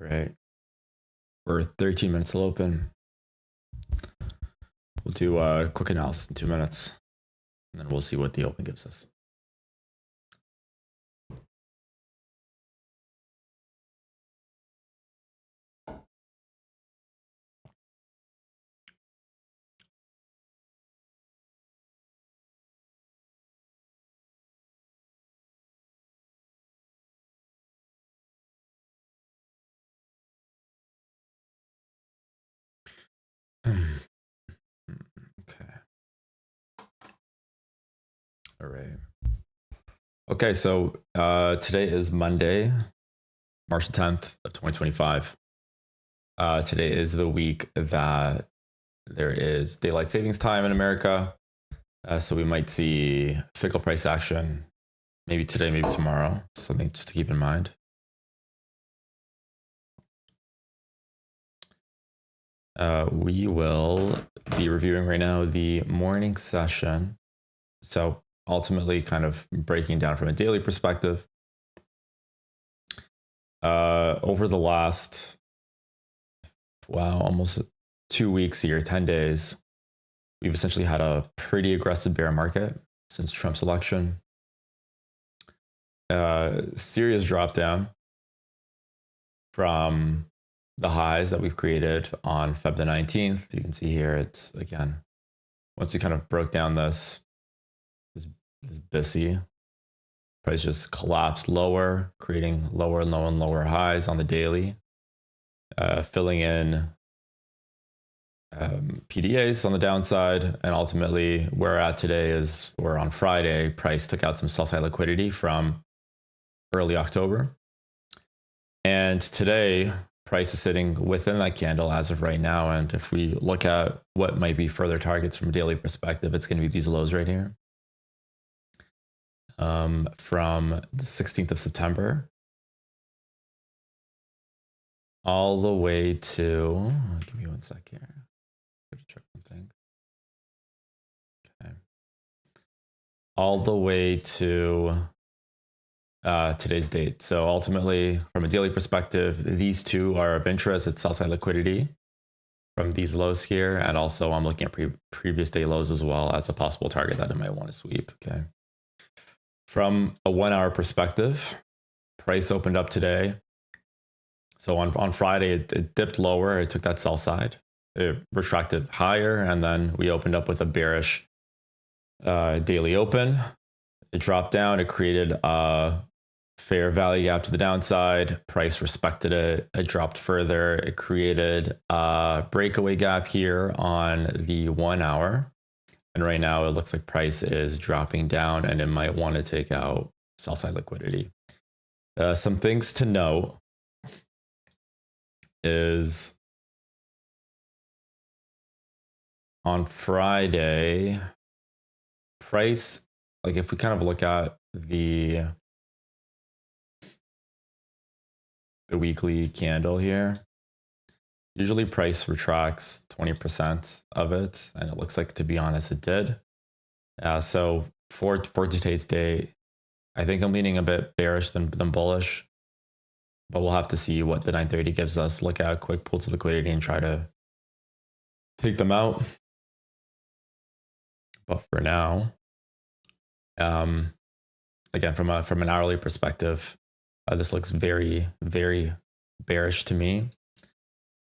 All right. We're 13 minutes till open. We'll do a quick analysis in 2 minutes, and then we'll see what the open gives us. Okay. All right. Okay, so today is Monday, March 10th of 2025. Today is the week that there is daylight savings time in America. So we might see fickle price action, maybe today, maybe tomorrow. Something just to keep in mind. We will be reviewing right now the morning session. So ultimately kind of breaking down from a daily perspective. Over the last, almost 2 weeks here, 10 days, we've essentially had a pretty aggressive bear market since Trump's election. Serious drop down from the highs that we've created on Feb the 19th. You can see here, it's again, once we kind of broke down this BISI, price just collapsed lower, creating lower and lower and lower highs on the daily, filling in PDAs on the downside. And ultimately where we're at today is we're on Friday, price took out some sell side liquidity from early October. And today, price is sitting within that candle as of right now. And if we look at what might be further targets from a daily perspective, it's going to be these lows right here. From the 16th of September all the way to, give me 1 sec here. Check something. Okay. All the way to today's date. So ultimately, from a daily perspective, these two are of interest. It's sell side liquidity from these lows here, and also I'm looking at previous day lows as well as a possible target that I might want to sweep. Okay. From a 1 hour perspective, price opened up today. So on Friday, it dipped lower. It took that sell side. It retracted higher, and then we opened up with a bearish daily open. It dropped down. It created a fair value gap to the downside. Price respected it. It dropped further. It created a breakaway gap here on the 1 hour. And right now it looks like price is dropping down, and it might want to take out sell side liquidity. Some things to note is on Friday, price, like if we kind of look at the weekly candle here, usually price retracts 20% of it, and it looks like, to be honest, it did. So for today's day, I think I'm leaning a bit bearish than bullish, but we'll have to see what the 930 gives us. Look at quick pools of liquidity and try to take them out. But for now, again, from an hourly perspective, this looks very, very bearish to me.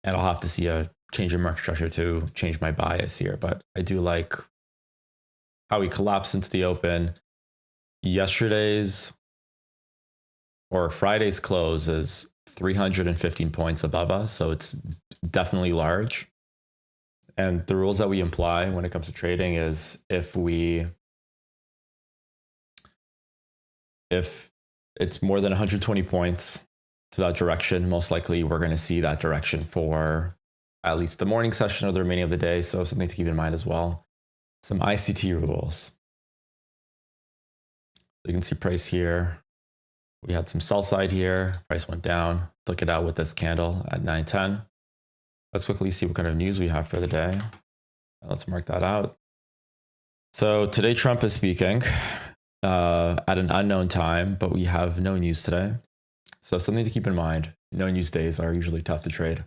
And I'll have to see a change in market structure to change my bias here. But I do like how we collapsed since the open. Yesterday's or Friday's close is 315 points above us. So it's definitely large. And the rules that we imply when it comes to trading is if it's more than 120 points to that direction, most likely we're going to see that direction for at least the morning session or the remaining of the day. So something to keep in mind as well. Some ICT rules. You can see price here. We had some sell side here. Price went down. Took it out with this candle at 910. Let's quickly see what kind of news we have for the day. Let's mark that out. So today Trump is speaking at an unknown time, but we have no news today. So something to keep in mind. No news days are usually tough to trade.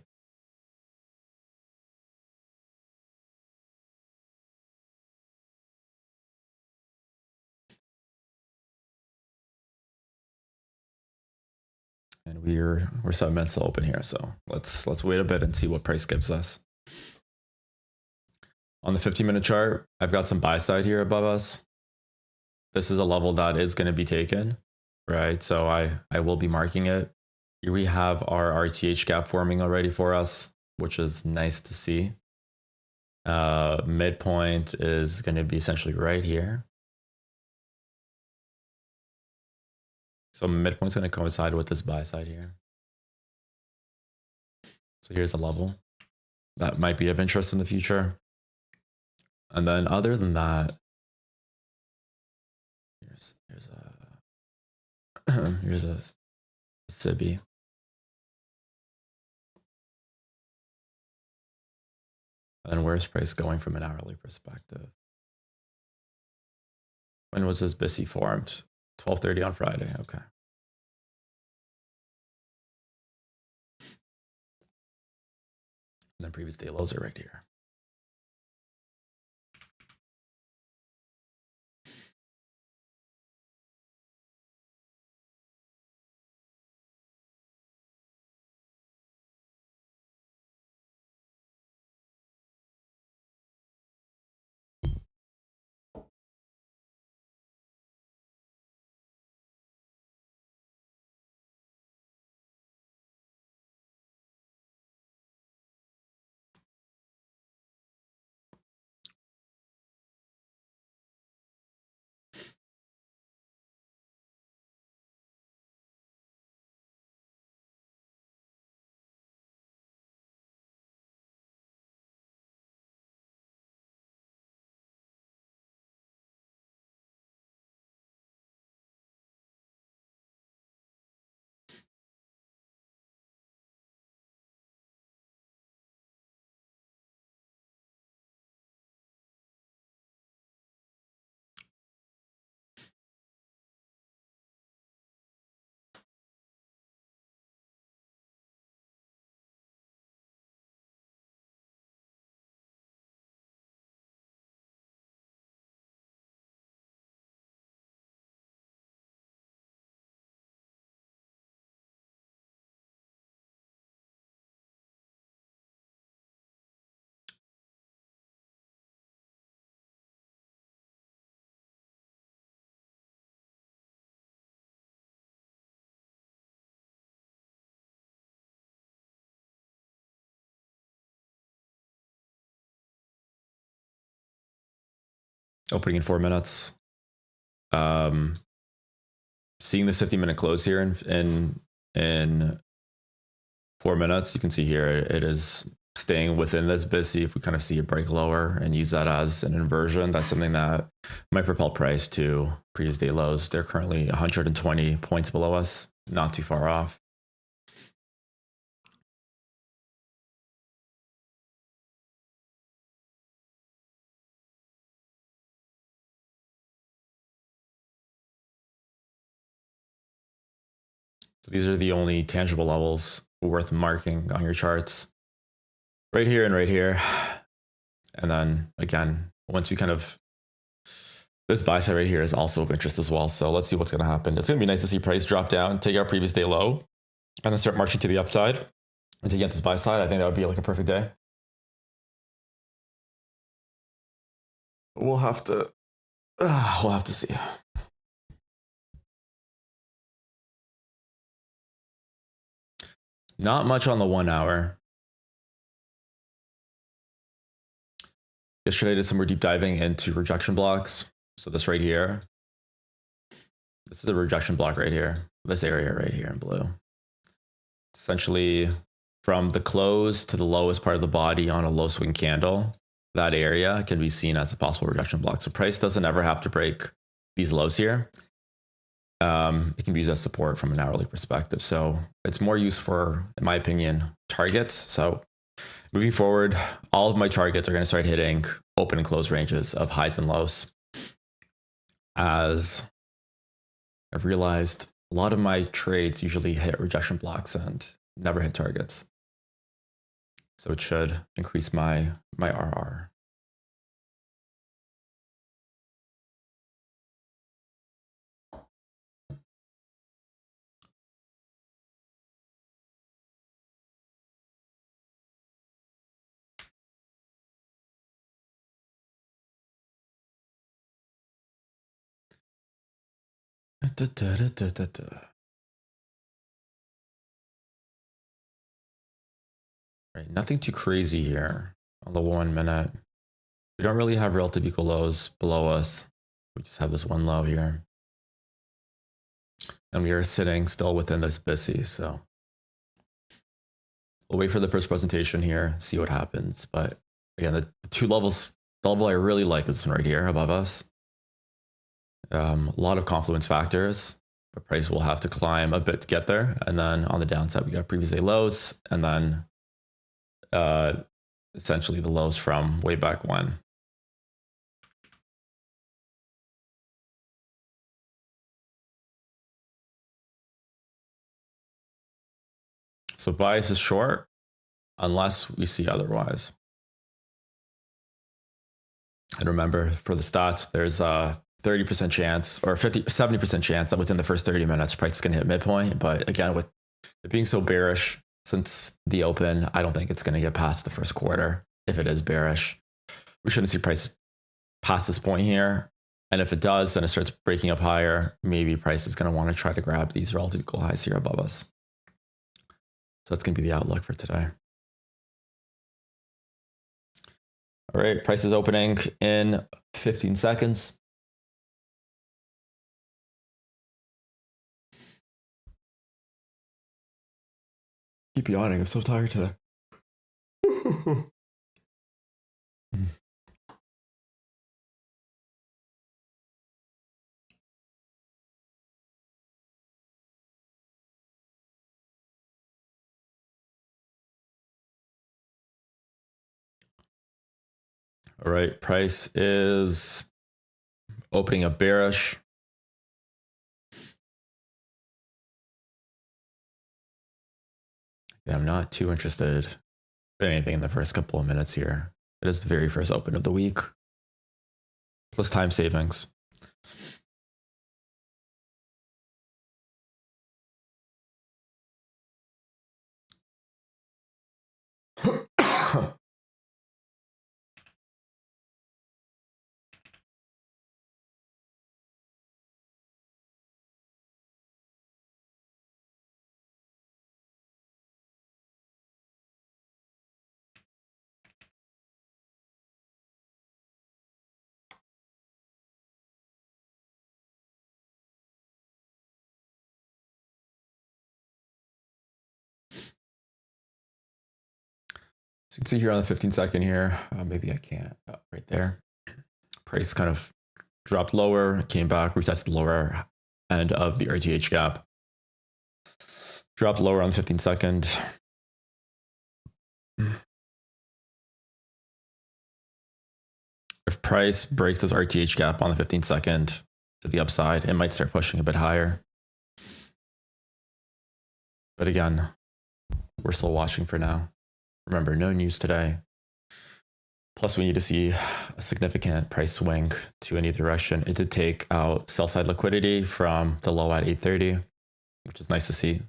And we're 7 minutes to open here, so let's wait a bit and see what price gives us. On the 15-minute chart, I've got some buy side here above us. This is a level that is going to be taken, right? So I will be marking it. Here we have our RTH gap forming already for us, which is nice to see. Midpoint is going to be essentially right here. So midpoint's going to coincide with this buy side here. So here's a level that might be of interest in the future. And then other than that, here's a SIBI. And then where's price going from an hourly perspective? When was this BISI formed? 12:30 on Friday. Okay. And then previous day lows are right here. Opening in 4 minutes. Seeing this 50-minute close here in 4 minutes, you can see here it is staying within this BISI. If we kind of see it break lower and use that as an inversion, that's something that might propel price to previous day lows. They're currently 120 points below us, not too far off. So these are the only tangible levels worth marking on your charts. Right here and right here. And then again, once we kind of, this buy side right here is also of interest as well. So let's see what's going to happen. It's going to be nice to see price drop down, take our previous day low, and then start marching to the upside. And to get this buy side, I think that would be like a perfect day. We'll have to see. Not much on the 1 hour. Yesterday I did some more deep diving into rejection blocks. So this right here, this is a rejection block right here. This area right here in blue. Essentially from the close to the lowest part of the body on a low swing candle, that area can be seen as a possible rejection block. So price doesn't ever have to break these lows here. It can be used as support from an hourly perspective. So it's more used for, in my opinion, targets. So moving forward, all of my targets are going to start hitting open and close ranges of highs and lows. As I've realized a lot of my trades usually hit rejection blocks and never hit targets. So it should increase my RR. Right, nothing too crazy here on the 1 minute. We don't really have relative equal lows below us. We just have this one low here. And we are sitting still within this BISI, so we'll wait for the first presentation here, see what happens. But again, the two levels, the level I really like is this one right here above us. A lot of confluence factors. The price will have to climb a bit to get there. And then on the downside, we got previous day lows, and then essentially the lows from way back when. So bias is short unless we see otherwise. And remember, for the stats, there's a 30% chance or 70% chance that within the first 30 minutes, price is going to hit midpoint. But again, with it being so bearish since the open, I don't think it's going to get past the first quarter. If it is bearish, we shouldn't see price past this point here. And if it does, then it starts breaking up higher. Maybe price is going to want to try to grab these relative equal highs here above us. So that's going to be the outlook for today. All right, price is opening in 15 seconds. Keep yawning, I'm so tired today. All right, price is opening up bearish. Yeah, I'm not too interested in anything in the first couple of minutes here. It is the very first open of the week, plus time savings. So you can see here on the 15-second here, maybe I can't, right there. Price kind of dropped lower, came back, retested the lower end of the RTH gap. Dropped lower on the 15-second. If price breaks this RTH gap on the 15-second to the upside, it might start pushing a bit higher. But again, we're still watching for now. Remember, no news today. Plus, we need to see a significant price swing to any direction. It did take out sell side liquidity from the low at 830, which is nice to see.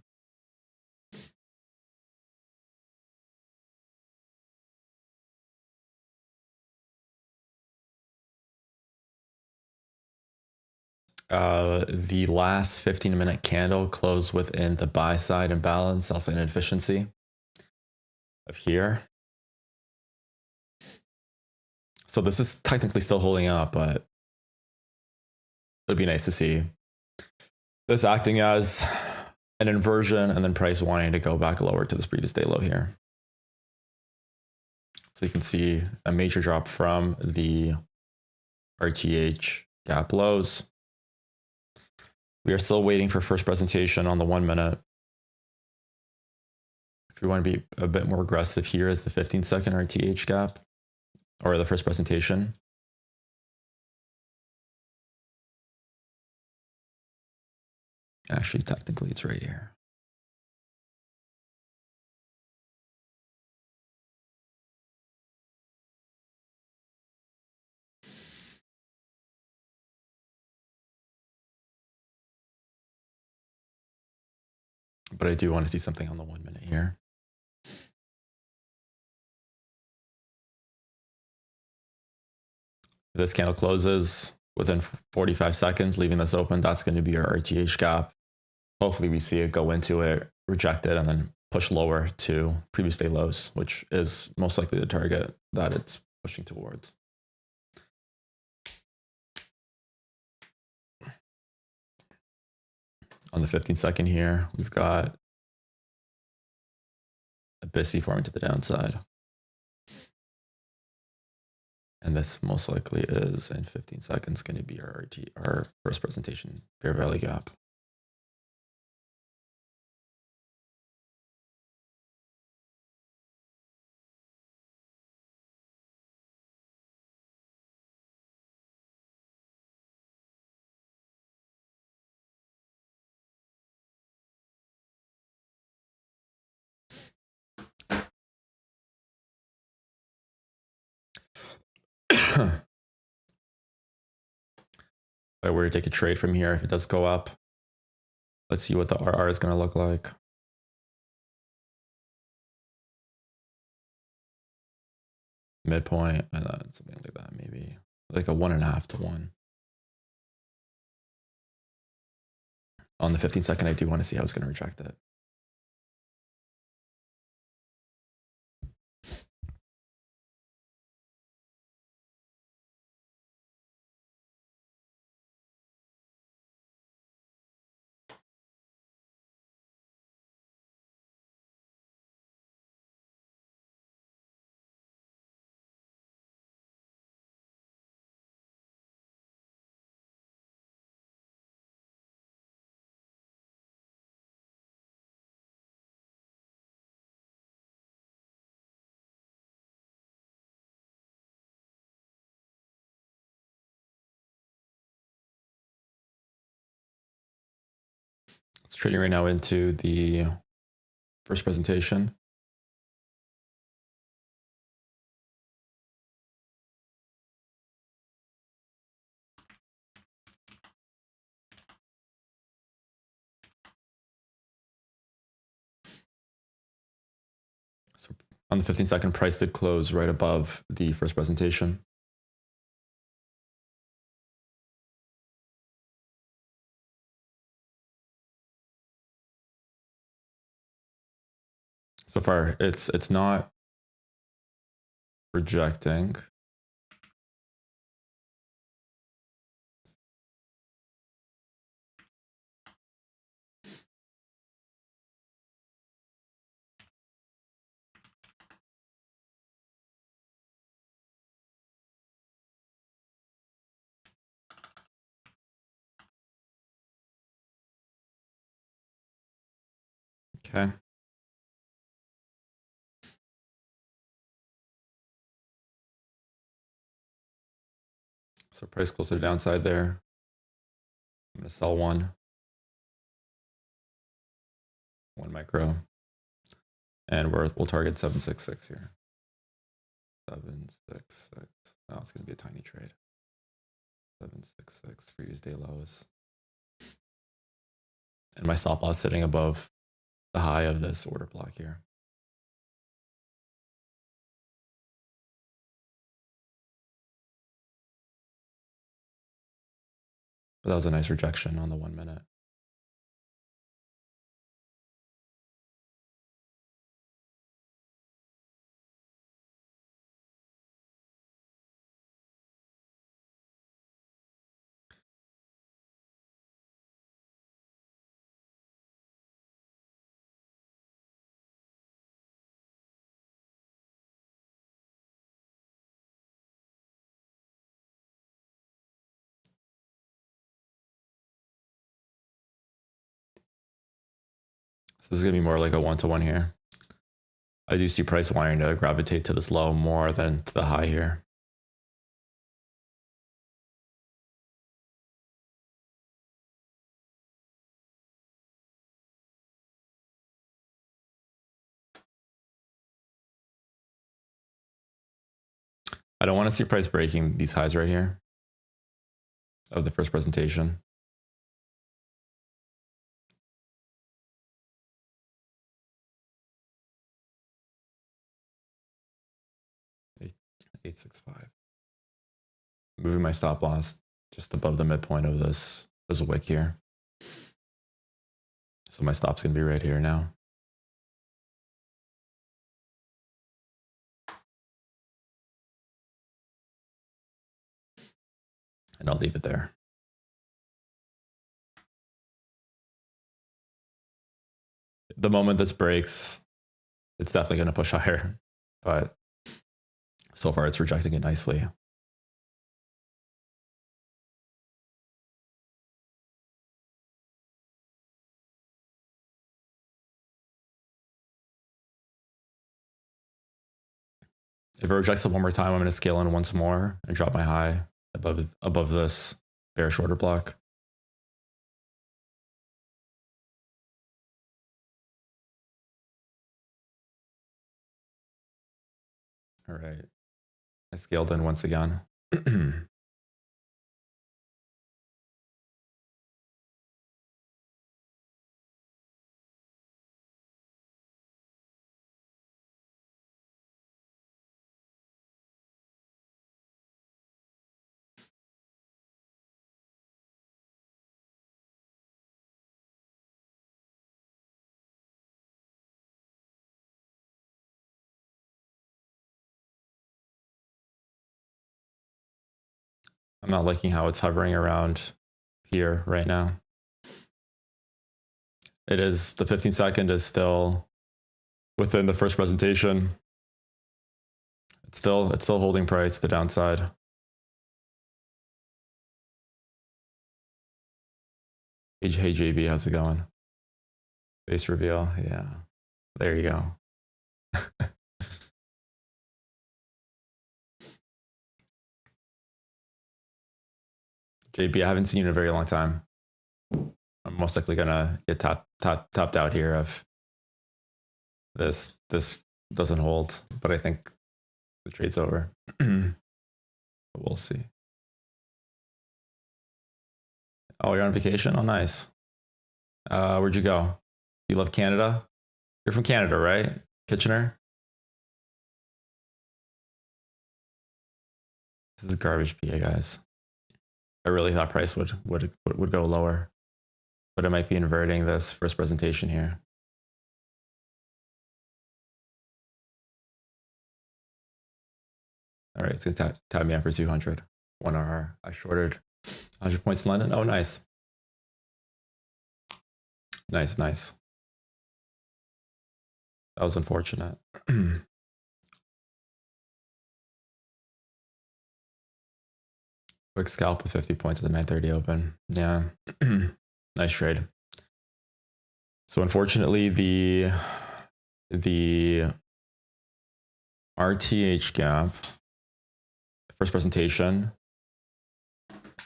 The last 15-minute candle closed within the buy side imbalance, sell side inefficiency of here. So this is technically still holding up, but it would be nice to see this acting as an inversion and then price wanting to go back lower to this previous day low here. So you can see a major drop from the RTH gap lows. We are still waiting for first presentation on the 1 minute. If you want to be a bit more aggressive, here is the 15-second RTH gap, or the first presentation. Actually, technically it's right here. But I do want to see something on the 1 minute here. This candle closes within 45 seconds, leaving this open. That's going to be our RTH gap. Hopefully we see it go into it, reject it, and then push lower to previous day lows, which is most likely the target that it's pushing towards. On the 15-second here, we've got a BISI forming to the downside. And this most likely is in 15 seconds going to be our first presentation fair value gap. If I were to take a trade from here, if it does go up, let's see what the RR is going to look like. Midpoint, and then something like that, maybe like a 1.5 to 1. On the 15-second, I do want to see how it's going to reject it. It's trading right now into the first presentation. So on the 15-second, price did close right above the first presentation. So far, it's not rejecting. Okay. So price close to the downside there. I'm going to sell one micro, and we'll target 766 here. 766. Now it's going to be a tiny trade. 766 previous day lows, and my stop loss sitting above the high of this order block here. But that was a nice rejection on the 1 minute. So this is going to be more like a 1-to-1 here. I do see price wanting to gravitate to this low more than to the high here. I don't want to see price breaking these highs right here of the first presentation. Eight, 865. Moving my stop loss just above the midpoint of this wick here. So my stop's gonna be right here now. And I'll leave it there. The moment this breaks, it's definitely gonna push higher, but so far it's rejecting it nicely. If it rejects it one more time, I'm going to scale in once more and drop my high above this bearish order block. All right. I scaled in once again. I'm not liking how it's hovering around here right now. It is, the 15-second is still within the first presentation. It's still holding price to the downside. Hey JB, how's it going? Base reveal, yeah. There you go. JB, I haven't seen you in a very long time. I'm most likely gonna get topped out here if this doesn't hold, but I think the trade's over. We'll see. Oh, you're on vacation? Oh, nice. Where'd you go? You love Canada? You're from Canada, right? Kitchener? This is garbage PA, guys. I really thought price would go lower, but it might be inverting this first presentation here. All right, it's gonna tab me up for 200. 1 hour. I shorted 100 points in London. Oh, nice. Nice. That was unfortunate. Quick scalp with 50 points at the 9:30 open. Yeah, nice trade. So unfortunately, the RTH gap, first presentation,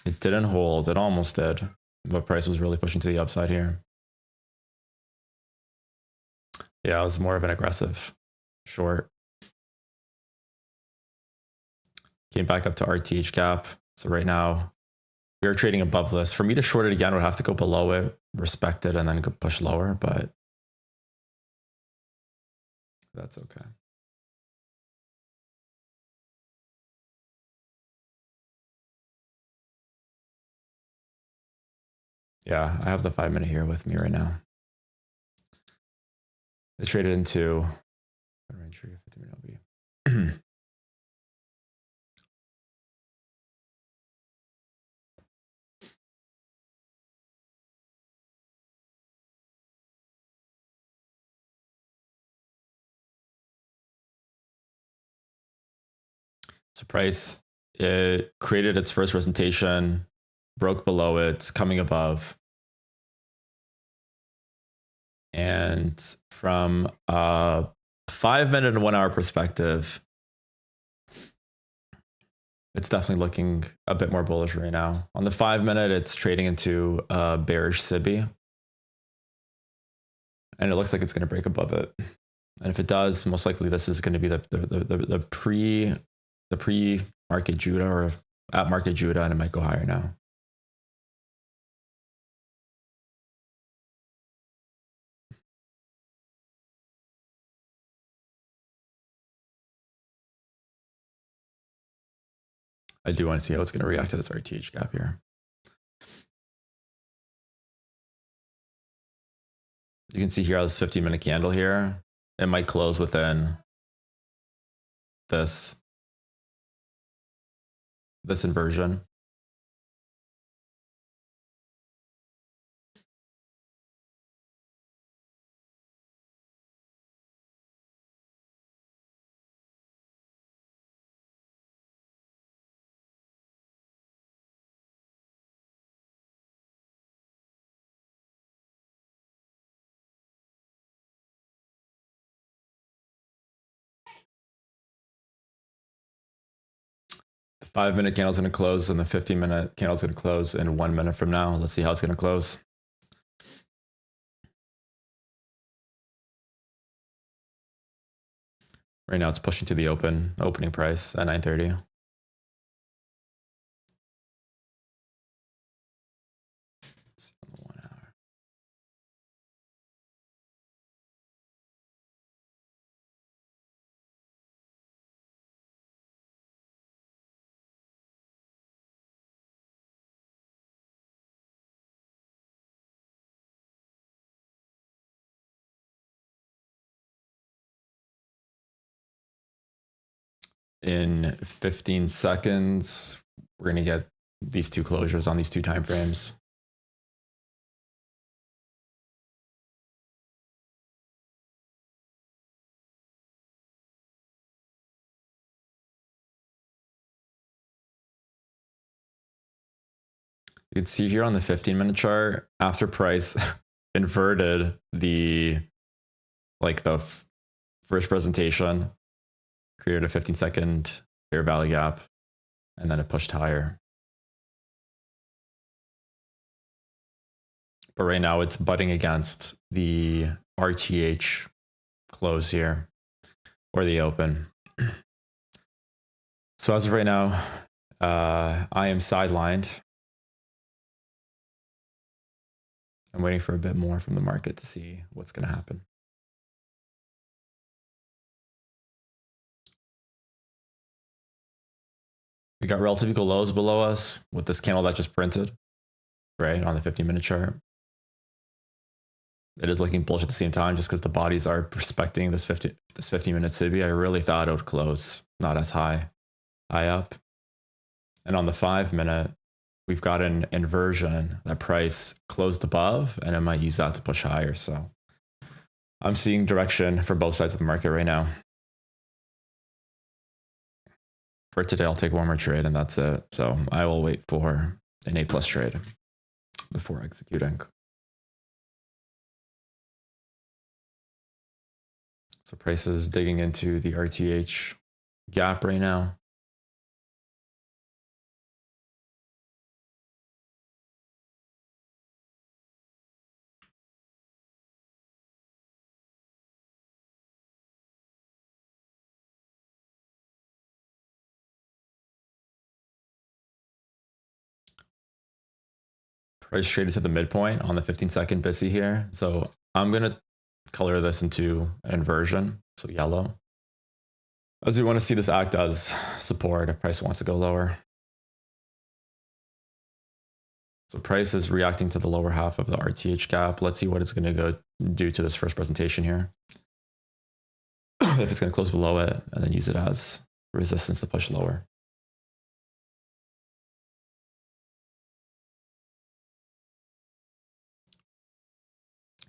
it didn't hold. It almost did, but price was really pushing to the upside here. Yeah, it was more of an aggressive short. Came back up to RTH gap. So right now we are trading above this. For me to short it again, would have to go below it, respect it, and then go push lower, but that's okay. Yeah, I have the 5-minute here with me right now. I traded into range 50-minute LB. So price, it created its first presentation, broke below it, it's coming above. And from a 5-minute and 1 hour perspective, it's definitely looking a bit more bullish right now. On the 5-minute, it's trading into a bearish SIBI. And it looks like it's going to break above it. And if it does, most likely this is going to be the the pre-market Judah or at market Judah, and it might go higher now. I do want to see how it's going to react to this RTH gap here. You can see here this 15-minute candle here. It might close within this inversion. The 5-minute candle is going to close, and the 15-minute candle is going to close in 1 minute from now. Let's see how it's going to close. Right now, it's pushing to the opening price at 930. Let's see on the 1 hour. In 15 seconds, we're going to get these two closures on these two time frames. You can see here on the 15-minute chart, after price inverted the first presentation, created a 15-second fair value gap, and then it pushed higher. But right now it's butting against the RTH close here, or the open. So as of right now, I am sidelined. I'm waiting for a bit more from the market to see what's going to happen. We got relative equal lows below us with this candle that just printed, right, on the 15-minute chart. It is looking bullish at the same time just because the bodies are respecting this 15-minute SIBI. I really thought it would close not as high up. And on the 5-minute, we've got an inversion. That price closed above, and it might use that to push higher. So I'm seeing direction for both sides of the market right now. For today, I'll take one more trade, and that's it. So I will wait for an A+ trade before executing. So price is digging into the RTH gap right now. Price traded to the midpoint on the 15-second BISI here. So I'm going to color this into an inversion, so yellow, as we want to see this act as support if price wants to go lower. So price is reacting to the lower half of the RTH gap. Let's see what it's going to go do to this first presentation here. If it's going to close below it and then use it as resistance to push lower.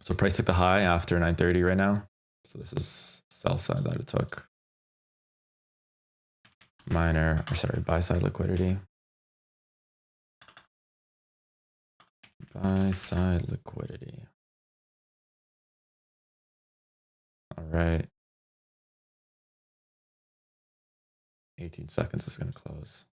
So price took the high after 930 right now. So this is sell side that it took. Buy side liquidity. Buy side liquidity. All right. 18 seconds is going to close.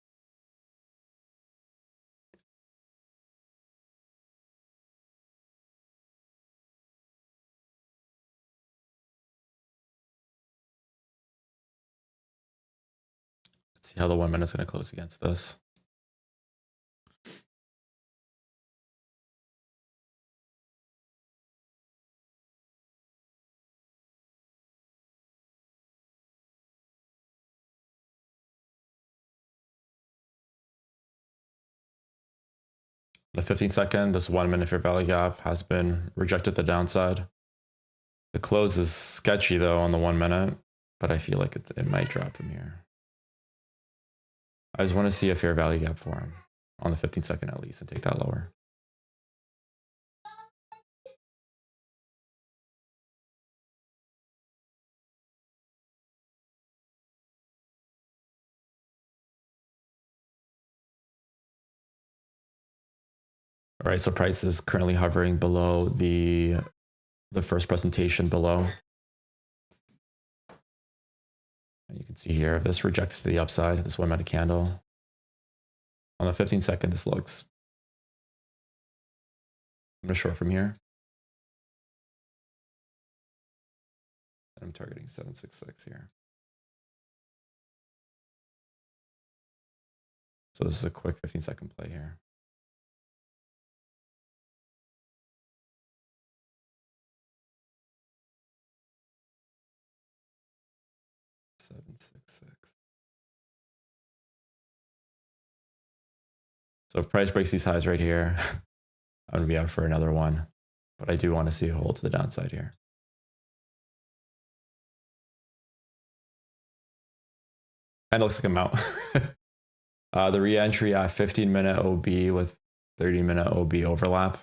See how the 1 minute's going to close against this. The 15-second, this 1 minute fair value gap has been rejected to the downside. The close is sketchy though on the 1 minute, but I feel like it might drop from here. I just want to see a fair value gap form on the 15-second at least and take that lower. All right, so price is currently hovering below the first presentation below. And you can see here, if this rejects to the upside, this 1 minute candle, on the 15-second, this looks. I'm gonna short from here. I'm targeting 766 here. So this is a quick 15-second play here. So if price breaks these highs right here, I'm gonna be out for another one, but I do want to see a hold to the downside here. And it looks like I'm out. The re-entry at 15-minute OB with 30-minute OB overlap.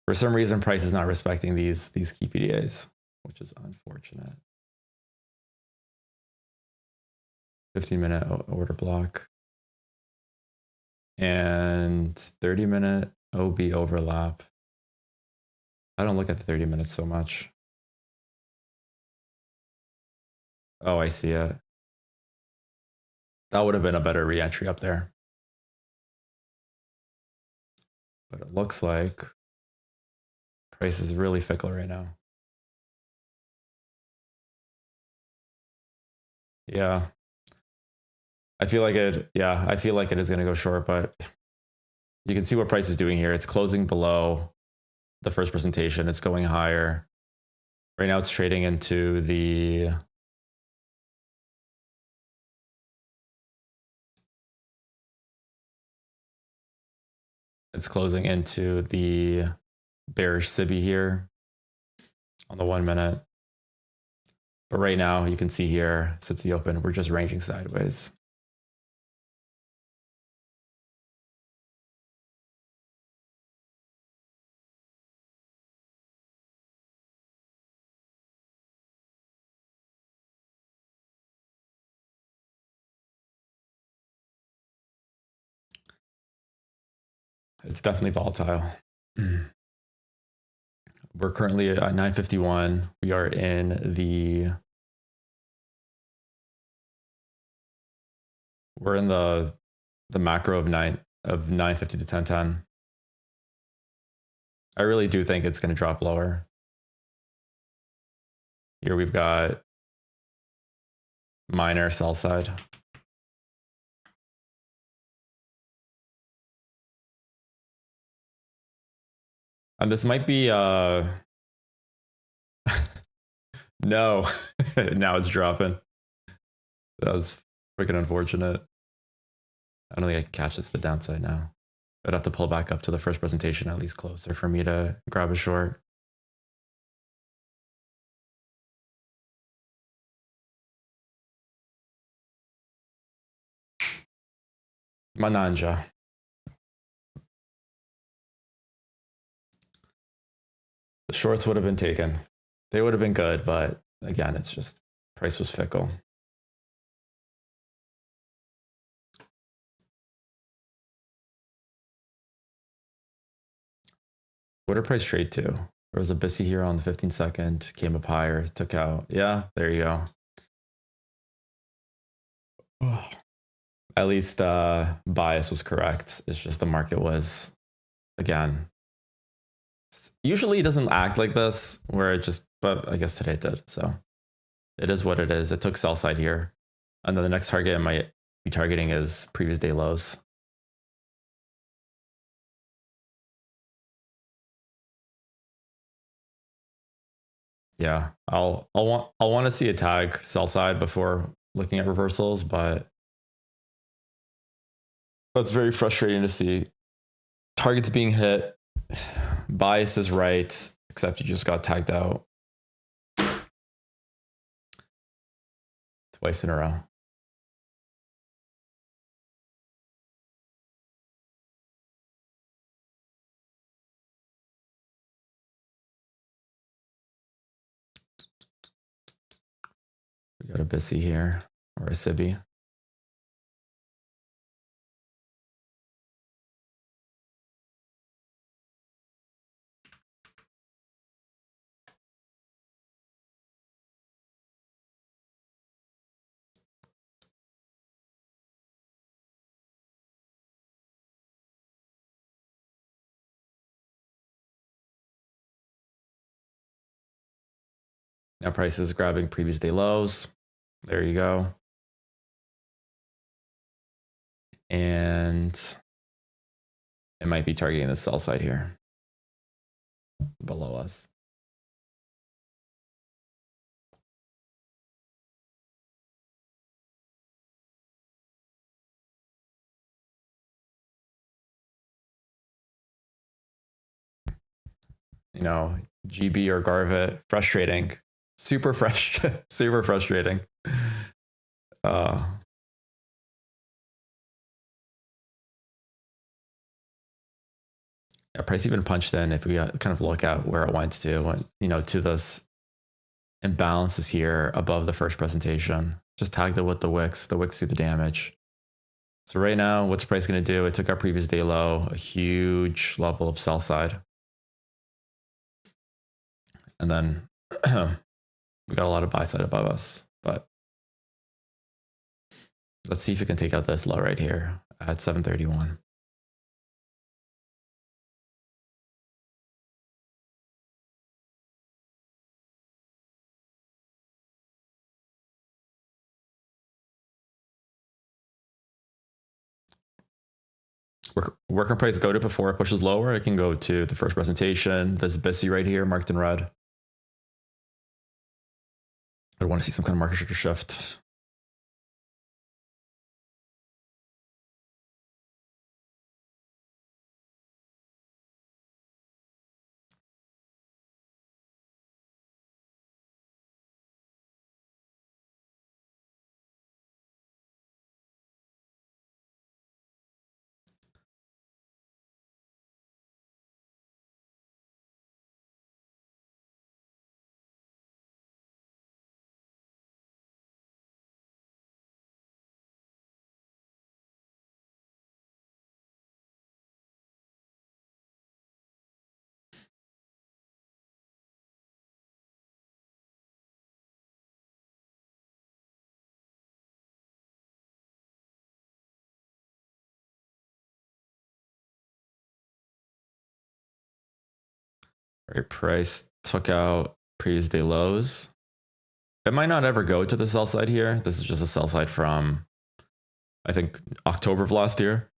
For some reason, price is not respecting these key PDAs, which is unfortunate. 15-minute order block and 30-minute OB overlap. I don't look at the 30 minutes so much. Oh, I see it. That would have been a better re-entry up there. But it looks like price is really fickle right now. Yeah. I feel like it is going to go short, but you can see what price is doing here. It's closing below the first presentation. It's going higher. Right now it's trading into the closing into the bearish SIBI here on the 1 minute. But right now you can see here, since the open, we're just ranging sideways. It's definitely volatile. We're currently at 951. We are in the macro of 950 to 1010. I really do think it's going to drop lower. Here we've got minor sell side. And this might be no. Now it's dropping. That was freaking unfortunate. I don't think I can catch this to the downside now. I'd have to pull back up to the first presentation, at least closer, for me to grab a short. Mananja. The shorts would have been taken. They would have been good, but again, it's just price was fickle. What did price trade to? There was a BISI here on the 15-second, came up higher, took out. Yeah, there you go. Oh. At least bias was correct. It's just the market was, again, usually it doesn't act like this, where it just, but I guess today it did. So it is what it is. It took sell side here. And then the next target it might be targeting is previous day lows. Yeah, I'll want to see a tag sell side before looking at reversals, but that's very frustrating to see. Targets being hit, bias is right, except you just got tagged out twice in a row. We got a BISI here, or a SIBI. Now price is grabbing previous day lows. There you go. And it might be targeting the sell side here below us. You know, GB or Garvit, frustrating, super frustrating. Yeah, price even punched in. If we kind of look at where it went to, you know, to this imbalances here above the first presentation, just tagged it with the wicks. The wicks do the damage. So right now, what's price going to do? It took our previous day low, a huge level of sell side. And then we got a lot of buy side above us, but let's see if we can take out this low right here at 731. Where can price go to before it pushes lower? It can go to the first presentation, this BISI right here, marked in red. I want to see some kind of market structure shift. Right, price took out previous day lows. It might not ever go to the sell side here. This is just a sell side from, I think, October of last year.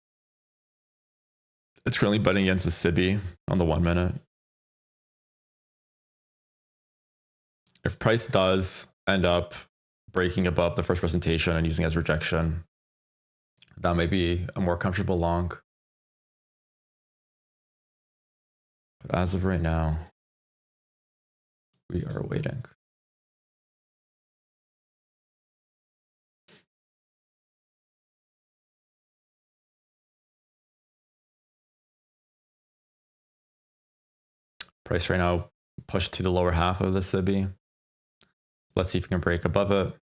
It's currently betting against the SIBI on the 1 minute. If price does end up breaking above the first presentation and using it as rejection, that may be a more comfortable long. But as of right now, we are waiting. Price right now pushed to the lower half of the SIBI. Let's see if we can break above it.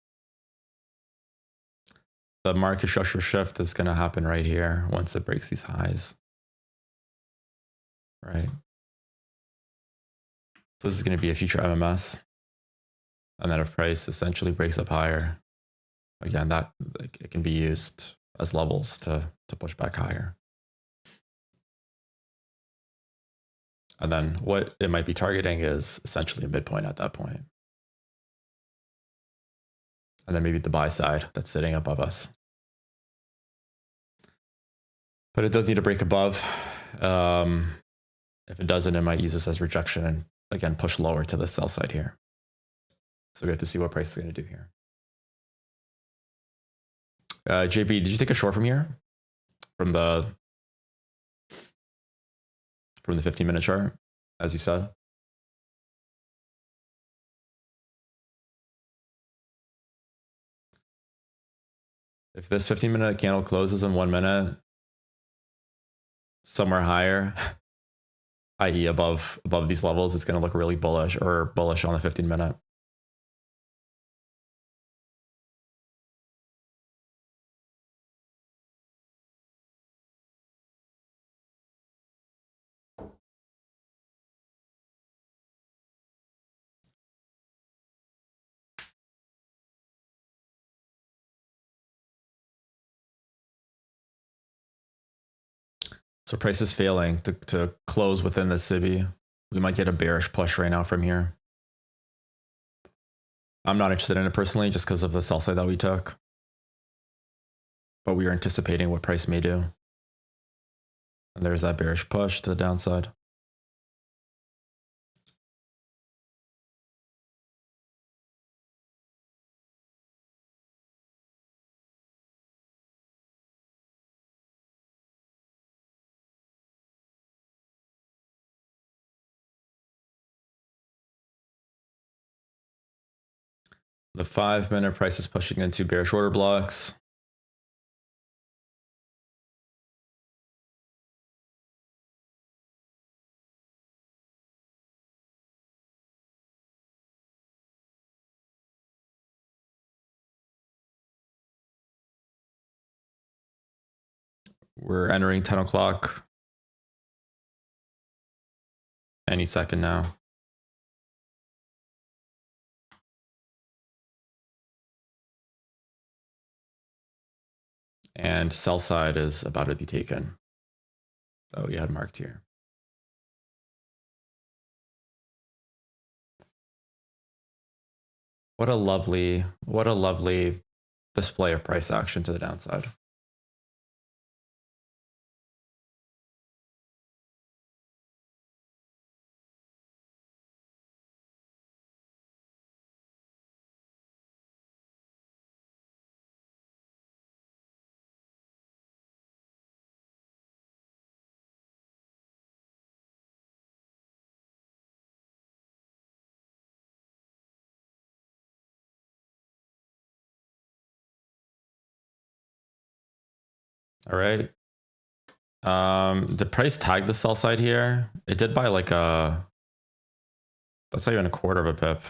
The market structure shift is going to happen right here once it breaks these highs. Right. So this is going to be a future MMS. And then if price essentially breaks up higher, again, that it can be used as levels to push back higher. And then what it might be targeting is essentially a midpoint at that point. And then maybe the buy side that's sitting above us. But it does need to break above. If it doesn't, it might use this as rejection and again push lower to the sell side here. So we have to see what price is going to do here. JP, did you take a short from here? From the 15-minute chart, as you said? If this 15-minute candle closes in 1 minute, somewhere higher, i.e. above these levels, it's going to look really bullish or bullish on the 15-minute. So price is failing to close within the SIBI. We might get a bearish push right now from here. I'm not interested in it personally just because of the sell side that we took. But we are anticipating what price may do. And there's that bearish push to the downside. The 5-minute price is pushing into bearish order blocks. We're entering 10 o'clock any second now. And sell side is about to be taken. That we had marked here. What a lovely display of price action to the downside. All right. The price tagged the sell side here. It did by like that's not even a quarter of a pip.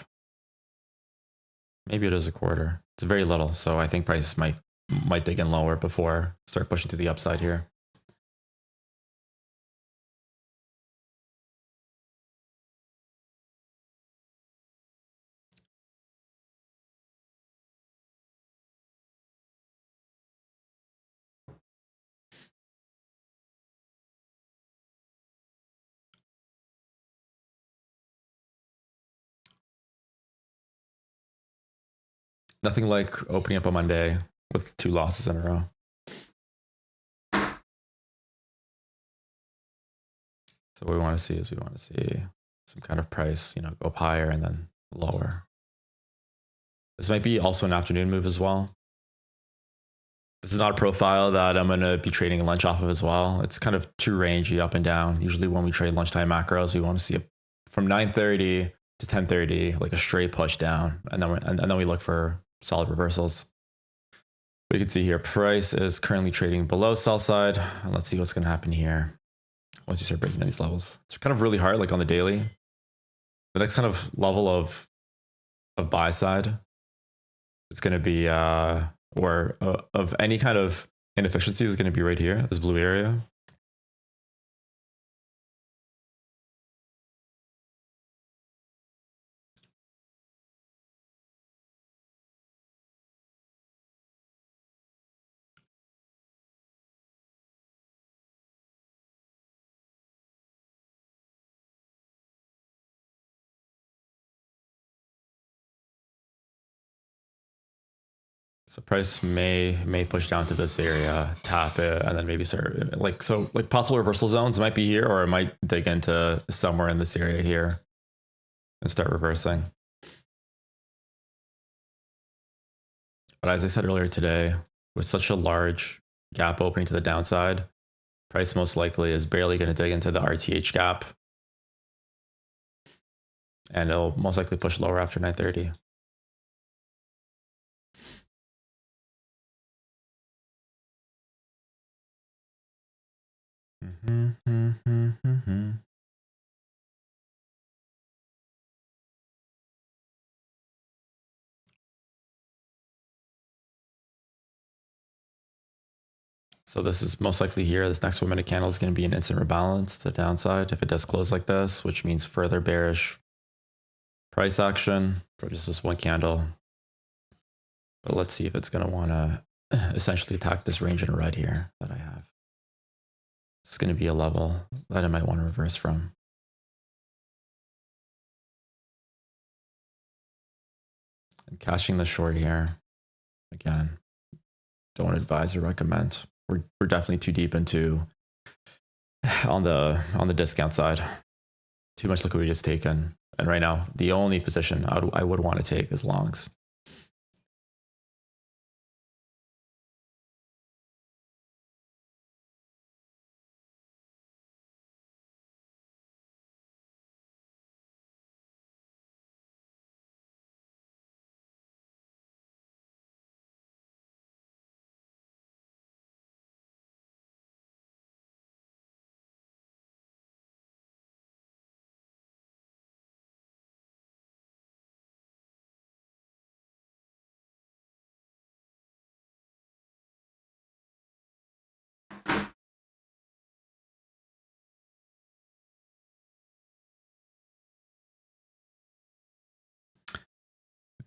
Maybe it is a quarter. It's very little. So I think price might dig in lower before start pushing to the upside here. Nothing like opening up on Monday with 2 losses in a row. So what we want to see is some kind of price, go up higher and then lower. This might be also an afternoon move as well. This is not a profile that I'm going to be trading lunch off of as well. It's kind of too rangy up and down. Usually when we trade lunchtime macros, we want to see from 9:30 to 10:30, like a straight push down. And then we look for solid reversals. We can see here, price is currently trading below sell side. And let's see what's going to happen here once you start breaking down these levels. It's kind of really hard, like on the daily. The next kind of level of buy side, it's going to be, of any kind of inefficiency is going to be right here, this blue area. So price may push down to this area, tap it, and then maybe start like possible reversal zones might be here, or it might dig into somewhere in this area here and start reversing. But as I said earlier today, with such a large gap opening to the downside, price most likely is barely going to dig into the RTH gap, and it'll most likely push lower after 930. So this is most likely here. This next 1 minute candle is going to be an instant rebalance to the downside if it does close like this, which means further bearish price action for just this one candle. But let's see if it's going to want to essentially attack this range in red here that I have. It's going to be a level that I might want to reverse from. And cashing the short here, again, don't advise or recommend. We're definitely too deep into on the discount side. Too much liquidity is taken, and right now the only position I would want to take is longs.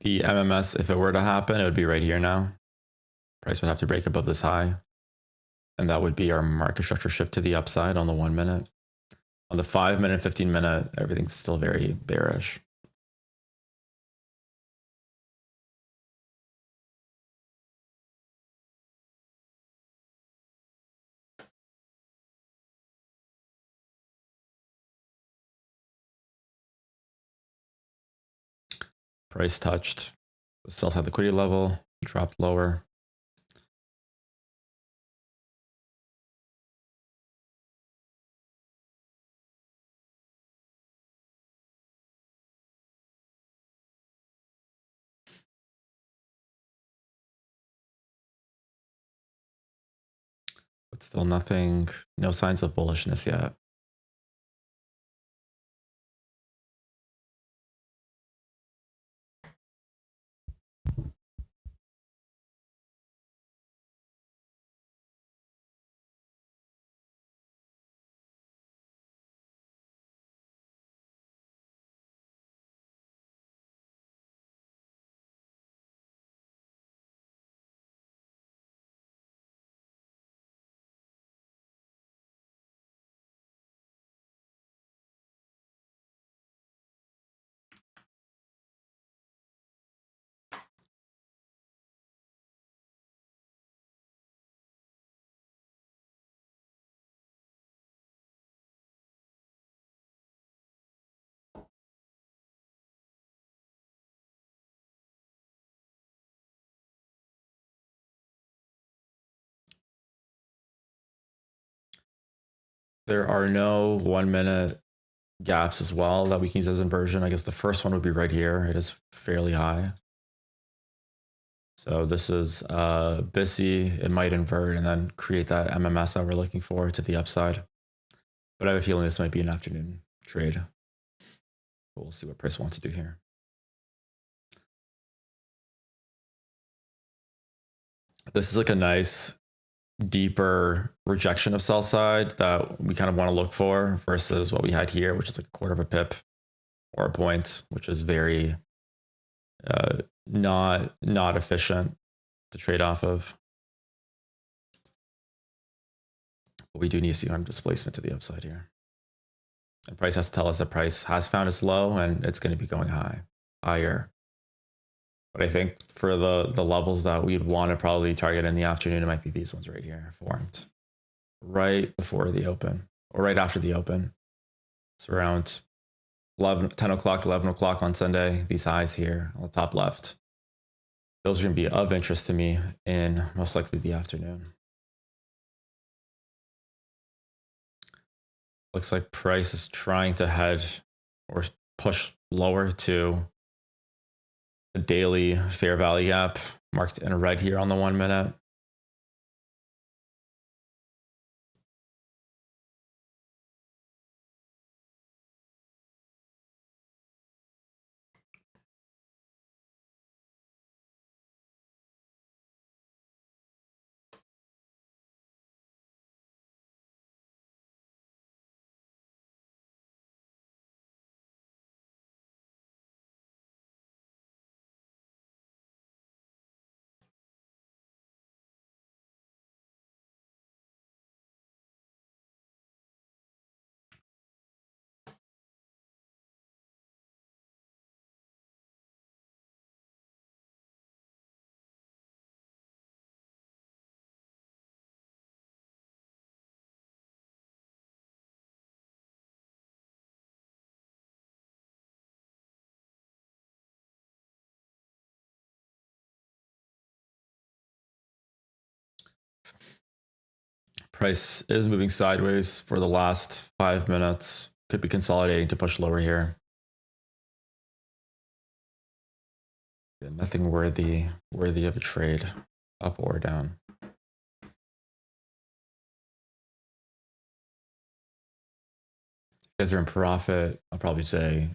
The MMS, if it were to happen, it would be right here now. Price would have to break above this high. And that would be our market structure shift to the upside on the 1 minute. On the 5 minute, 15 minute, everything's still very bearish. Price touched the sell side liquidity level, dropped lower. But still nothing, no signs of bullishness yet. There are no 1 minute gaps as well that we can use as inversion. I guess the first one would be right here. It is fairly high. So this is busy. It might invert and then create that MMS that we're looking for to the upside. But I have a feeling this might be an afternoon trade. But we'll see what price wants to do here. This is like a nice deeper rejection of sell side that we kind of want to look for versus what we had here, which is like a quarter of a pip or a point, which is very not efficient to trade off of. But we do need to see displacement to the upside here. And price has to tell us that price has found its low and it's going to be going higher. But I think for the levels that we'd want to probably target in the afternoon, it might be these ones right here, formed right before the open or right after the open. So around 10 o'clock, 11 o'clock on Sunday, these highs here on the top left. Those are going to be of interest to me in most likely the afternoon. Looks like price is trying to head or push lower to the daily fair value gap marked in red here on the 1 minute. Price is moving sideways for the last 5 minutes. Could be consolidating to push lower here. Yeah, nothing worthy of a trade, up or down. If you guys are in profit, I'll probably say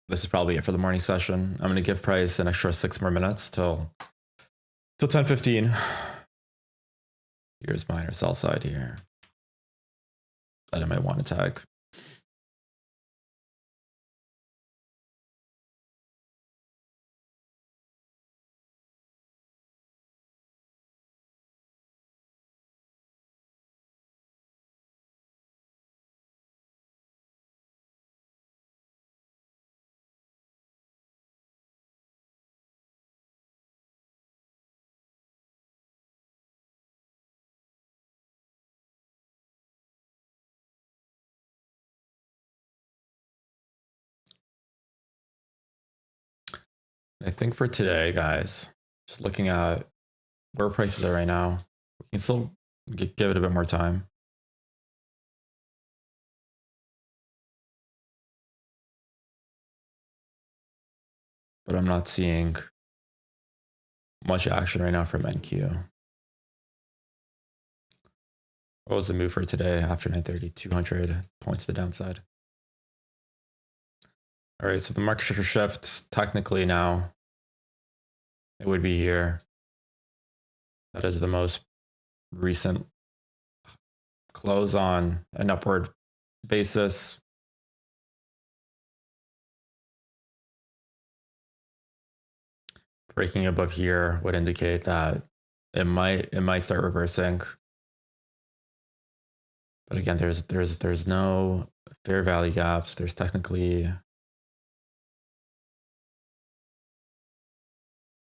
this is probably it for the morning session. I'm going to give price an extra 6 more minutes till 10:15. Here's minor sell side here that I might want to tag. I think for today, guys, just looking at where prices are right now, we can still give it a bit more time. But I'm not seeing much action right now from NQ. What was the move for today after 9:30? 200 points to the downside. All right, so the market structure shift, technically now, it would be here. That is the most recent close on an upward basis. Breaking above here would indicate that it might start reversing. But again, there's no fair value gaps. There's technically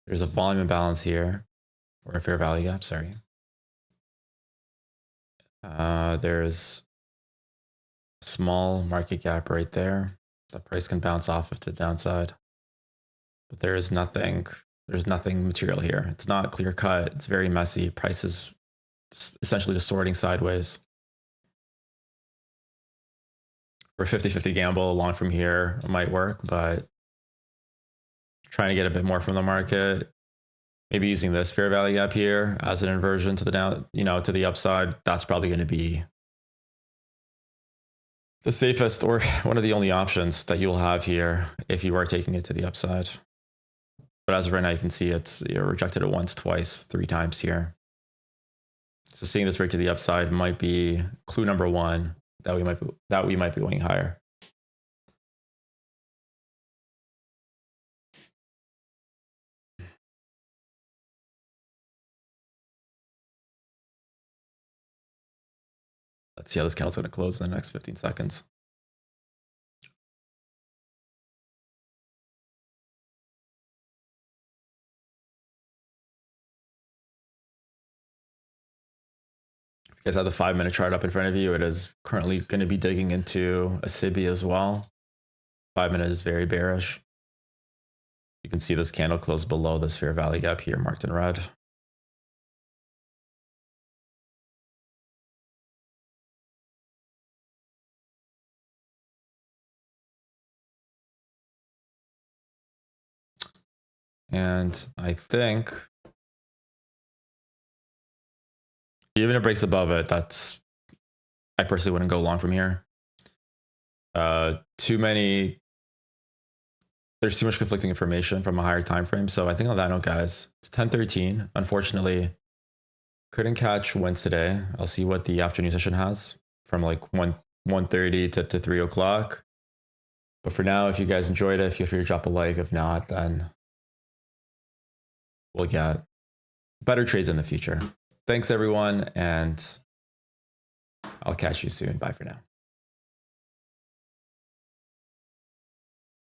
there's a volume imbalance here, or a fair value gap, sorry. There's a small market gap right there. The price can bounce off of to the downside. But there's nothing material here. It's not clear cut. It's very messy. Price is essentially just sorting sideways. For a 50-50 gamble long from here, it might work, but trying to get a bit more from the market, maybe using this fair value gap here as an inversion to the down, to the upside, that's probably going to be the safest or one of the only options that you'll have here if you are taking it to the upside. But as of right now, you can see it's rejected it once, twice, 3 times here. So seeing this right to the upside might be clue number 1 that we might be going higher. Let's see how this candle's going to close in the next 15 seconds. You guys have the 5-minute chart up in front of you. It is currently going to be digging into a SIBI as well. 5-minute is very bearish. You can see this candle close below this fair value gap here marked in red. And I think even if it breaks above it, I personally wouldn't go long from here. There's too much conflicting information from a higher time frame. So I think on that note, guys, it's 10:13. Unfortunately, couldn't catch wins today. I'll see what the afternoon session has from like 1:30 to 3 o'clock. But for now, if you guys enjoyed it, feel free to drop a like. If not, then we'll get better trades in the future. Thanks, everyone, and I'll catch you soon. Bye for now.